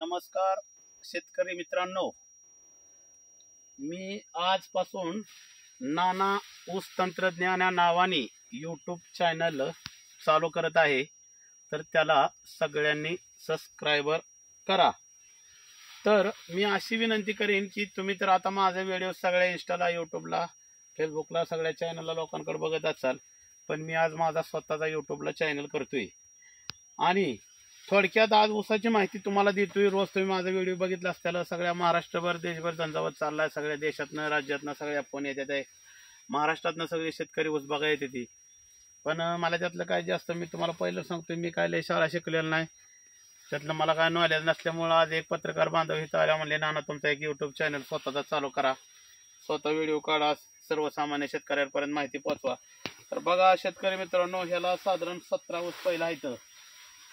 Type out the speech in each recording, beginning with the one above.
नमस्कार शेतकरी मित्रांनो, मी आजपासून नाना ऊस तंत्रज्ञान या नावाने यूट्यूब चॅनल चालू करत आहे. तर त्याला सगळ्यांनी सबस्क्राइबर करा. तर मी अशी विनंती करेन की तुम्ही तर आता माझे व्हिडिओ सगळ्या इंस्टाला, यूट्यूबला, फेसबुकला सगळ्या चॅनलला लोकांकडे बघत असाल, पण मी आज माझा स्वतःचा यूट्यूबला चॅनल करतोय आणि थोडक्यात आज ऊसाची माहिती तुम्हाला देतोय. रोज तुम्ही माझा व्हिडिओ बघितला असताना सगळ्या महाराष्ट्रभर देशभर झंझावत चाललाय. सगळ्या देशातनं राज्यातनं सगळ्या फोन येतात आहे. महाराष्ट्रातनं सगळे शेतकरी ऊस बघायला येते ती. पण मला त्यातलं काय जास्त मी तुम्हाला पहिलं सांगतोय, मी काय लय शाळा शिकलेलं नाही, त्यातलं मला काय नॉलेज नसल्यामुळं आज एक पत्रकार बांधव इथं आल्या, म्हणले नाना तुमचा एक यूट्यूब चॅनल स्वतःचा चालू करा, स्वतः व्हिडिओ काढा, सर्वसामान्य शेतकऱ्यांपर्यंत माहिती पोहोचवा. तर बघा शेतकरी मित्रांनो, ह्याला साधारण 17 ऊस पहिला इथं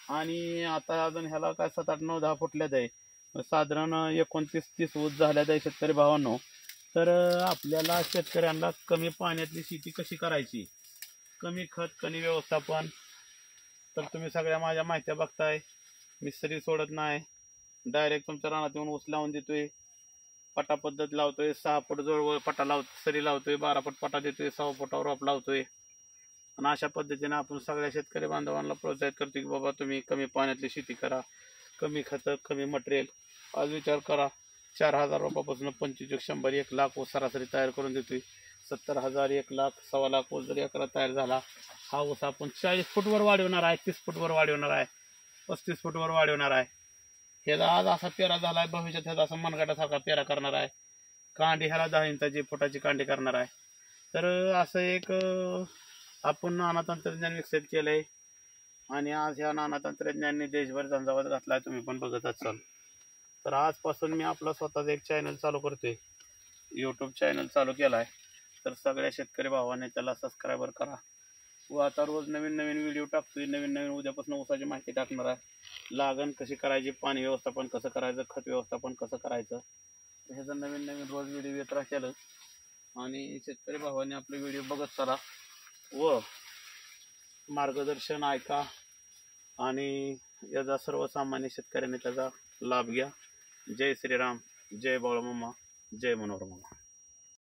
आणि आता अजून ह्याला काय 7, 8, 9, 10 फुटल्यात आहे. साधारण 29-30 ऊस झाल्यात आहे शेतकरी भावांनो. तर आपल्याला शेतकऱ्यांना कमी पाण्यातली शेती कशी करायची, कमी खत कमी व्यवस्थापन, तर तुम्ही सगळ्या माझ्या माहित्या बघताय. मी सरी सोडत नाही, डायरेक्ट तुमच्या रानात येऊन ऊस लावून देतोय. पटा पद्धत लावतोय, 6 फूट जवळ पटा सरी लावतोय, 12 फूट पटा देतोय, 6 फुटावर रोप लावतोय. आणि अशा पद्धतीने आपण सगळ्या शेतकरी बांधवांना प्रोत्साहित करतो की बाबा तुम्ही कमी पाण्यातली शेती करा, कमी खत कमी मटेरियल. आज विचार करा, 4,000 रुपयापासून 25, 100, 1 लाख ऊस सरासरी तयार करून देतोय. 70,000, 1 लाख, 1.25 लाख ऊस जर एकरा तयार झाला, हा ऊस आपण 40 फूटवर वाढवणार आहे, 30 फूटवर वाढवणार आहे, 35 फूटवर वाढवणार आहे. ह्याचा आज असा पेरा झाला आहे, भविष्यात ह्याचा असा मनगटासारखा पेरा करणार आहे. कांडी ह्याला 10 इंचाची फुटाची कांडी करणार आहे. तर असं एक आपण नाना तंत्रज्ञान विकसित केलंय आणि आज ह्या नाना तंत्रज्ञानाने देशभर झंझावत घातलाय, तुम्ही पण बघत असाल. तर आजपासून मी आपला स्वतःचा एक चॅनल चालू करतोय, यूट्यूब चॅनल चालू केलाय. तर सगळ्या शेतकरी भावाने त्याला सबस्क्राइबर करा. व आता रोज नवीन नवीन व्हिडिओ टाकतोय, नवीन नवीन उद्यापासून ऊसाची माहिती टाकणार आहे. लागण कशी करायची, पाणी व्यवस्थापन कसं करायचं, खत व्यवस्थापन कसं करायचं, ह्याचं नवीन नवीन रोज व्हिडिओ येत राहतील. आणि शेतकरी भावाने आपले व्हिडिओ बघत चला व मार्गदर्शन ऐका आणि याचा सर्वसामान्य शेतकऱ्यांनी त्याचा लाभ घ्या. जय श्रीराम, जय बाळूमामा, जय मनोहर मामा.